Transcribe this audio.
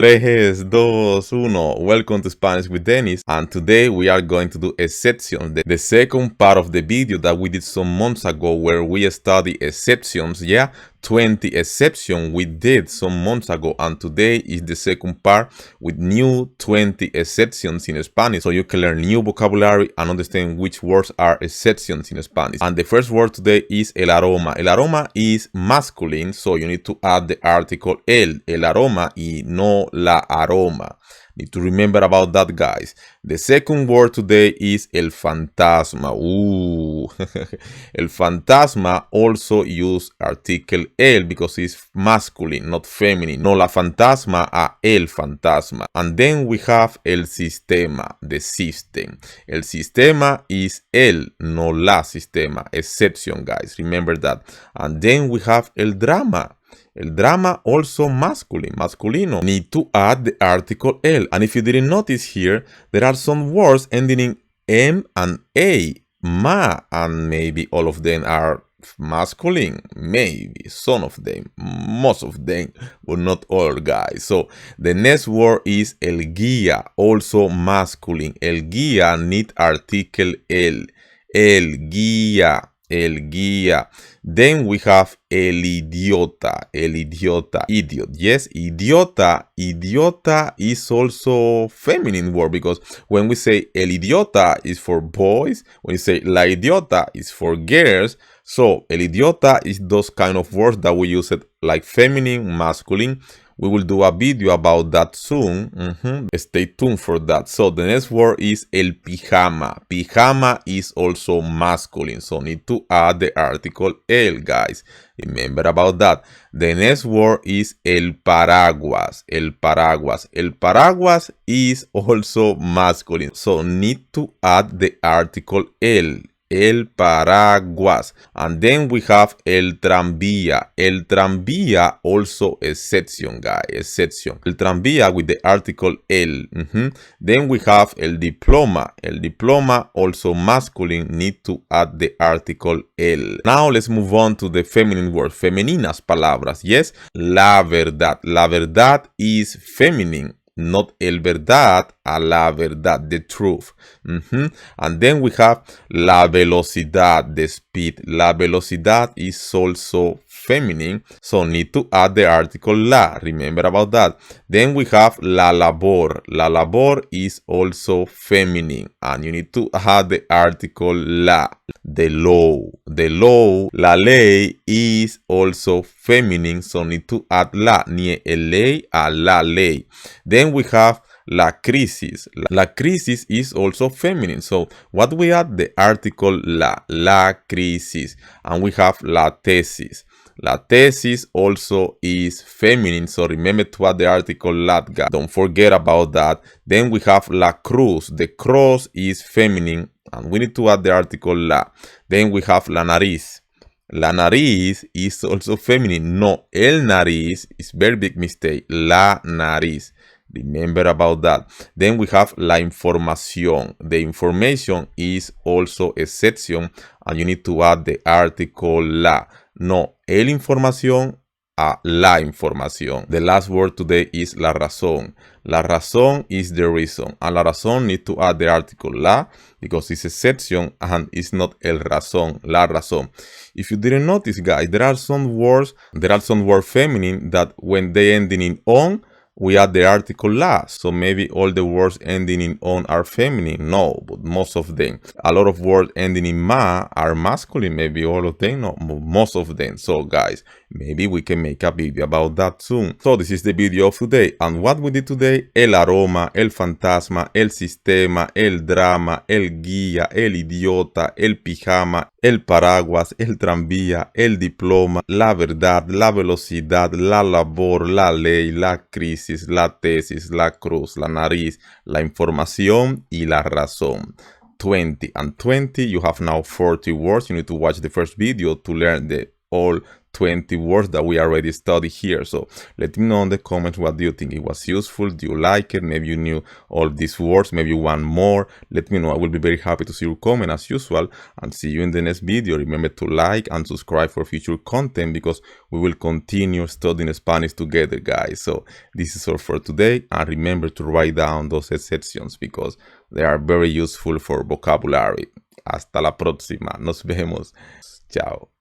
3, 2, 1. Welcome to Spanish with Dennis, and today we are going to do exceptions, the second part of the video that we did some months ago where we study exceptions. Yeah, 20 exceptions we did some months ago, and today is the second part with new 20 exceptions in Spanish, so you can learn new vocabulary and understand which words are exceptions in Spanish. And the first word today is el aroma. El aroma is masculine, so you need to add the article el aroma y no la aroma. Need to remember about that, guys. The second word today is el fantasma. Ooh. El fantasma also use article el because it's masculine, not feminine. No la fantasma a el fantasma. And then we have el sistema, the system. El sistema is el, no la sistema. Exception, guys. Remember that. And then we have el drama. El drama also masculine, masculino. Need to add the article el. And if you didn't notice here, there are some words ending in M and A, ma, and maybe all of them are masculine, maybe some of them, most of them, but not all, guys. So the next word is el guía, also masculine. El guía need article el guía. El guía. Then we have el idiota, idiot. Yes, idiota is also feminine word because when we say el idiota is for boys, when you say la idiota is for girls. So el idiota is those kind of words that we use it like feminine, masculine. We will do a video about that soon. Stay tuned for that. So the next word is el pijama. Pijama is also masculine, so need to add the article el, guys. Remember about that. The next word is el paraguas. El paraguas. El paraguas is also masculine, so need to add the article el. El paraguas. And then we have el tranvía. El tranvía also exception, guys. Exception. El tranvía with the article el. Then we have el diploma. El diploma also masculine. Need to add the article el. Now let's move on to the feminine word. Femeninas palabras. Yes. La verdad. La verdad is feminine. Not el verdad a la verdad, the truth. And then we have la velocidad, the speed. La velocidad is also feminine, so need to add the article la. Remember about that. Then we have la labor. La labor is also feminine, and you need to add the article la. The law. The law, la ley is also feminine, so need to add la. Ni el ley a la ley. Then we have la crisis. La crisis is also feminine. So what we add? The article la crisis. And we have la tesis. La tesis also is feminine. So remember to add the article la, guys. Don't forget about that. Then we have la cruz. The cross is feminine. And we need to add the article la. Then we have la nariz. La nariz is also feminine. No, el nariz is very big mistake. La nariz. Remember about that. Then we have la información. The information is also exception, and you need to add the article la. No, el información a la información. The last word today is la razón. La razón is the reason, and la razón need to add the article la because it's exception and it's not el razón, la razón. If you didn't notice, guys, there are some words feminine that when they ending in on, we add the article la. So maybe all the words ending in on are feminine. No, but most of them. A lot of words ending in ma are masculine. Maybe all of them. No, most of them. So guys, maybe we can make a video about that soon. So this is the video of today. And what we did today: el aroma, el fantasma, el sistema, el drama, el guía, el idiota, el pijama, el paraguas, el tranvía, el diploma, la verdad, la velocidad, la labor, la ley, la crisis, la tesis, la cruz, la nariz, la información y la razón. 20 and 20. You have now 40 words. You need to watch the first video to learn the all 20 words that we already studied here. So let me know in the comments, what do you think? It was useful? Do you like it? Maybe you knew all these words, maybe you want more. Let me know. I will be very happy to see your comment as usual, and see you in the next video. Remember to like and subscribe for future content, because we will continue studying Spanish together, guys. So this is all for today, and remember to write down those exceptions because they are very useful for vocabulary. Hasta la próxima. Nos vemos. Chao.